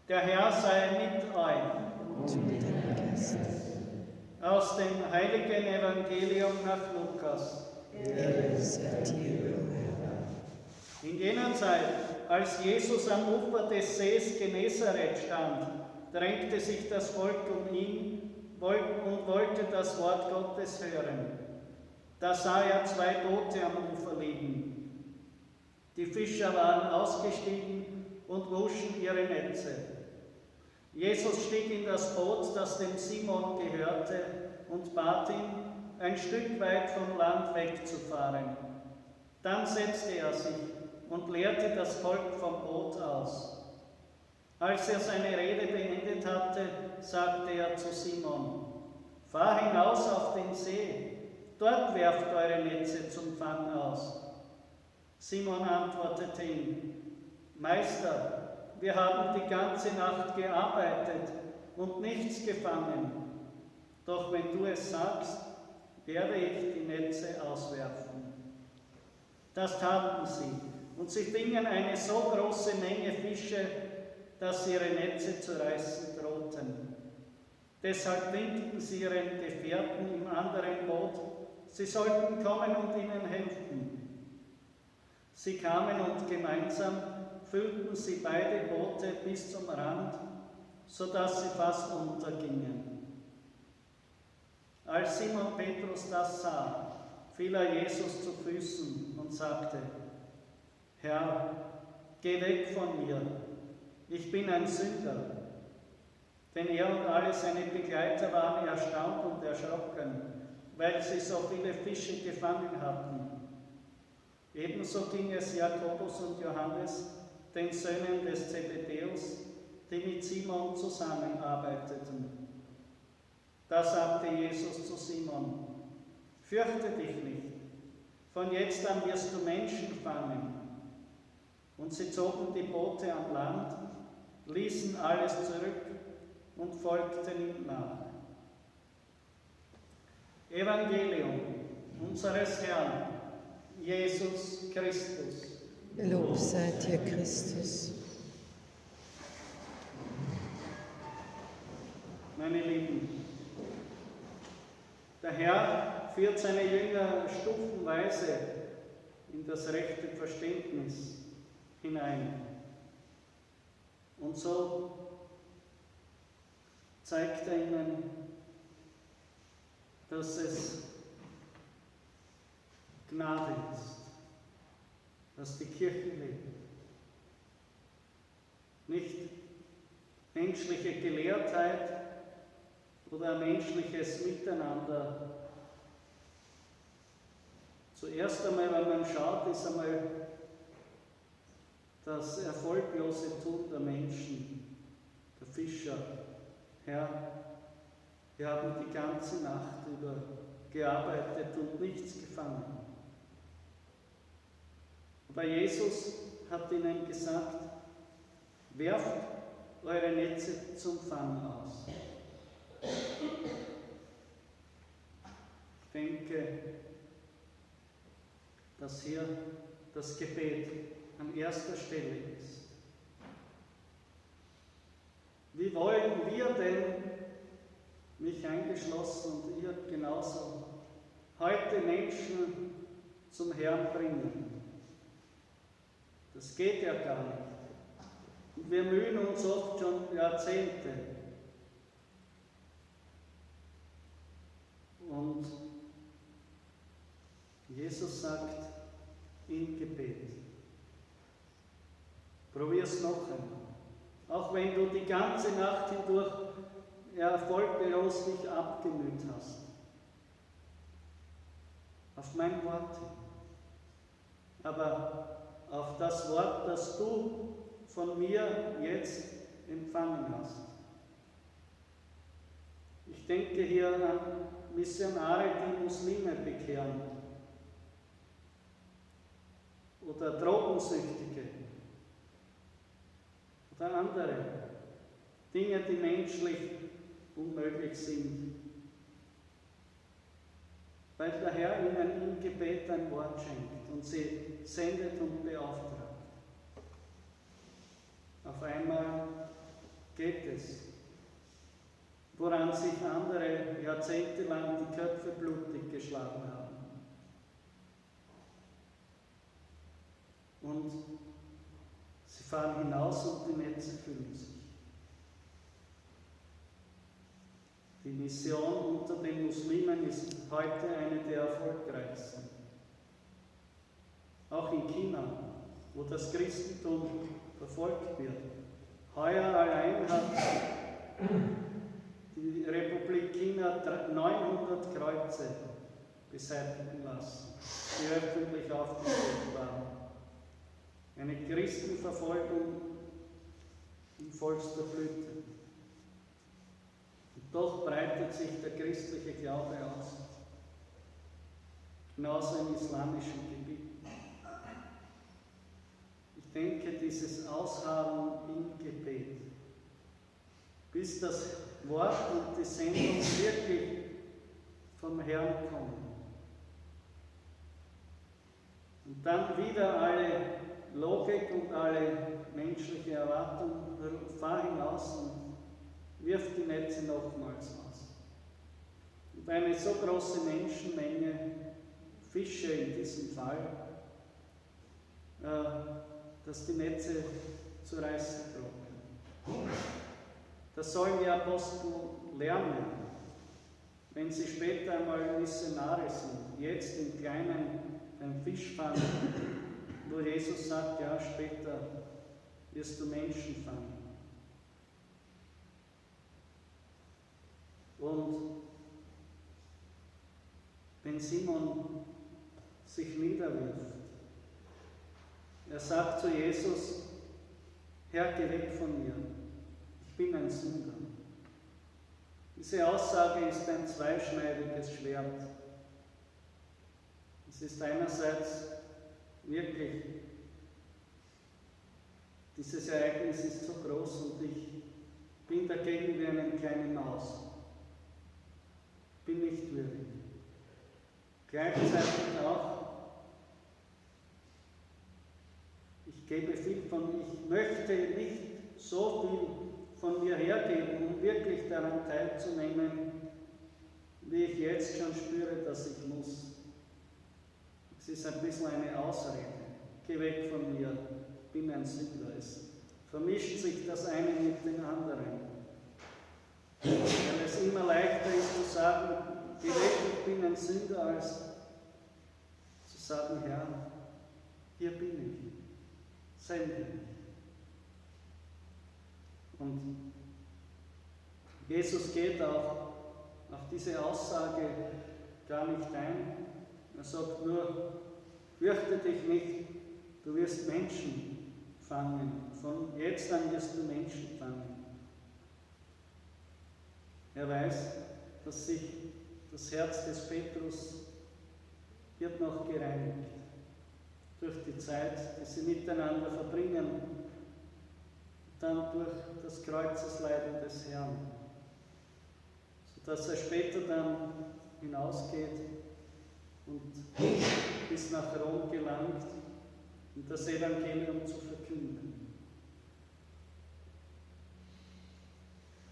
Der Herr sei mit euch. Und mit deinem Geist. Aus dem heiligen Evangelium nach Lukas. Ehre sei dir, o Herr. In jener Zeit, als Jesus am Ufer des Sees Genezareth stand, drängte sich das Volk um ihn und wollte das Wort Gottes hören. Da sah er 2 Boote am Ufer liegen. Die Fischer waren ausgestiegen und wuschen ihre Netze. Jesus stieg in das Boot, das dem Simon gehörte, und bat ihn, ein Stück weit vom Land wegzufahren. Dann setzte er sich und leerte das Volk vom Boot aus. Als er seine Rede beendet hatte, sagte er zu Simon: Fahr hinaus auf den See, dort werft eure Netze zum Fang aus. Simon antwortete ihm: Meister, wir haben die ganze Nacht gearbeitet und nichts gefangen. Doch wenn du es sagst, werde ich die Netze auswerfen. Das taten sie, und sie fingen eine so große Menge Fische, dass sie ihre Netze zu reißen drohten. Deshalb winkten sie ihren Gefährten im anderen Boot, sie sollten kommen und ihnen helfen. Sie kamen und gemeinsam füllten sie beide Boote bis zum Rand, sodass sie fast untergingen. Als Simon Petrus das sah, fiel er Jesus zu Füßen und sagte: Herr, geh weg von mir, ich bin ein Sünder. Denn er und alle seine Begleiter waren erstaunt und erschrocken, weil sie so viele Fische gefangen hatten. Ebenso ging es Jakobus und Johannes, den Söhnen des Zebedäus, die mit Simon zusammenarbeiteten. Da sagte Jesus zu Simon: Fürchte dich nicht, von jetzt an wirst du Menschen fangen. Und sie zogen die Boote an Land, ließen alles zurück und folgten ihm nach. Evangelium unseres Herrn, Jesus Christus. Lob sei dir, Christus. Meine Lieben, der Herr führt seine Jünger stufenweise in das rechte Verständnis hinein. Und so zeigt er ihnen, dass es Gnade ist, dass die Kirche lebt. Nicht menschliche Gelehrtheit oder menschliches Miteinander. Zuerst einmal, wenn man schaut, ist einmal das erfolglose Tun der Menschen, der Fischer. Herr, wir haben die ganze Nacht über gearbeitet und nichts gefangen. Aber Jesus hat ihnen gesagt: Werft eure Netze zum Fang aus. Ich denke, dass hier das Gebet an erster Stelle ist. Wie wollen wir denn, mich eingeschlossen und ihr genauso, heute Menschen zum Herrn bringen? Das geht ja gar nicht. Und wir mühen uns oft schon Jahrzehnte. Und Jesus sagt im Gebet: Probier's noch einmal. Auch wenn du die ganze Nacht hindurch erfolglos dich abgemüht hast. Auf mein Wort hin. Aber auf das Wort, das du von mir jetzt empfangen hast. Ich denke hier an Missionare, die Muslime bekehren. Oder Drogensüchtige. Oder andere Dinge, die menschlich unmöglich sind. Weil der Herr ihnen im Gebet ein Wort schenkt und sie sendet und beauftragt. Auf einmal geht es, woran sich andere jahrzehntelang die Köpfe blutig geschlagen haben. Und sie fahren hinaus und die Netze füllen sich. Die Mission unter den Muslimen ist heute eine der erfolgreichsten. Auch in China, wo das Christentum verfolgt wird. Heuer allein hat die Republik China 900 Kreuze beseitigen lassen, die öffentlich aufgestellt waren. Eine Christenverfolgung in vollster Blüte. Und doch breitet sich der christliche Glaube aus, genauso im islamischen Gebiet. Ich denke, dieses Ausharren im Gebet, bis das Wort und die Sendung wirklich vom Herrn kommen. Und dann wieder alle Logik und alle menschliche Erwartung, fahr hinaus und wirf die Netze nochmals aus. Und eine so große Menschenmenge, Fische in diesem Fall, dass die Netze zu reißen drohen. Das sollen die Apostel lernen, wenn sie später einmal Missionare sind, jetzt im Kleinen beim Fischfang, wo Jesus sagt, ja, später wirst du Menschen fangen. Und wenn Simon sich niederwirft, er sagt zu Jesus, Herr, geh weg von mir, ich bin ein Sünder. Diese Aussage ist ein zweischneidiges Schwert. Es ist einerseits wirklich, dieses Ereignis ist so groß und ich bin dagegen wie eine kleine Maus. Bin nicht würdig. Gleichzeitig auch, ich möchte nicht so viel von mir hergeben, um wirklich daran teilzunehmen, wie ich jetzt schon spüre, dass ich muss. Es ist ein bisschen eine Ausrede. Geh weg von mir, bin ein Sünder. Es vermischt sich das eine mit dem anderen. Weil es immer leichter ist zu sagen, geh weg, ich bin ein Sünder, als zu sagen, Herr, hier bin ich. Sende mich. Und Jesus geht auch auf diese Aussage gar nicht ein. Er sagt nur, fürchte dich nicht, du wirst Menschen fangen. Von jetzt an wirst du Menschen fangen. Er weiß, dass sich das Herz des Petrus wird noch gereinigt durch die Zeit, die sie miteinander verbringen, dann durch das Kreuzesleiden des Herrn, sodass er später dann hinausgeht und bis nach Rom gelangt, um das Evangelium zu verkünden.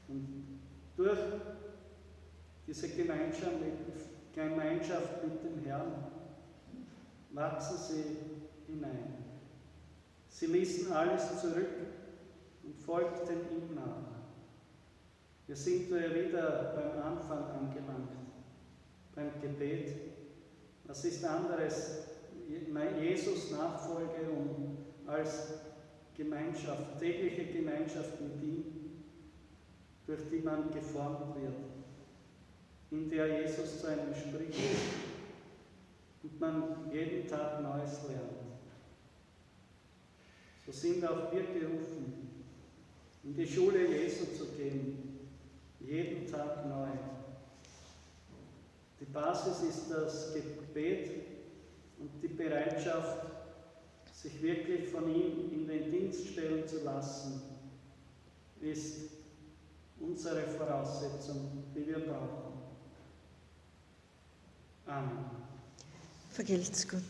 Und durch diese Gemeinschaft mit dem Herrn wachsen sie hinein. Sie ließen alles zurück und folgten ihm nach. Wir sind wieder beim Anfang angelangt, beim Gebet. Was ist anderes, Jesus Nachfolge und als Gemeinschaft, tägliche Gemeinschaft mit ihm, durch die man geformt wird, in der Jesus zu einem spricht und man jeden Tag Neues lernt. So sind auch wir berufen, in die Schule Jesu zu gehen, jeden Tag neu. Die Basis ist das Gebet und die Bereitschaft, sich wirklich von ihm in den Dienst stellen zu lassen, ist unsere Voraussetzung, die wir brauchen. Amen. Vergelt's Gott.